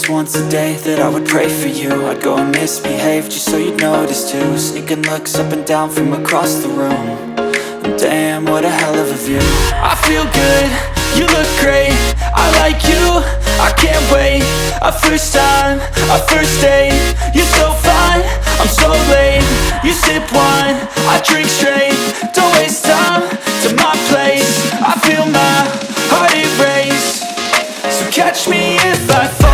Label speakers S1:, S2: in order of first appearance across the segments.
S1: once a day that I would pray for you. I'd go and misbehave just so you'd notice too. Sneaking looks up and down from across the room. And damn, what a hell of a view. I feel good, you look great, I like you, I can't wait. A first time, a first date. You're so fine, I'm so late. You sip wine, I drink straight. Don't waste time to my place. I feel my heart erase. So catch me if I fall.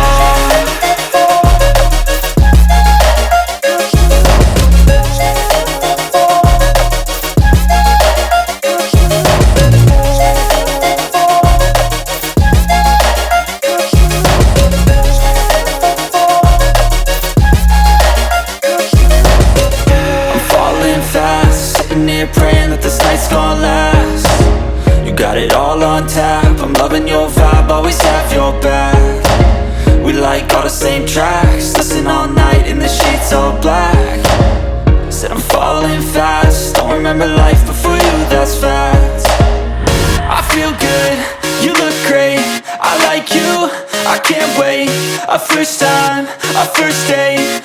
S1: Praying that this night's gonna last. You got it all on tap, I'm loving your vibe, always have your back. We like all the same tracks, listen all night in the sheets all black. Said I'm falling fast, don't remember life before you, that's fact. I feel good, you look great, I like you, I can't wait. A first time, a first date.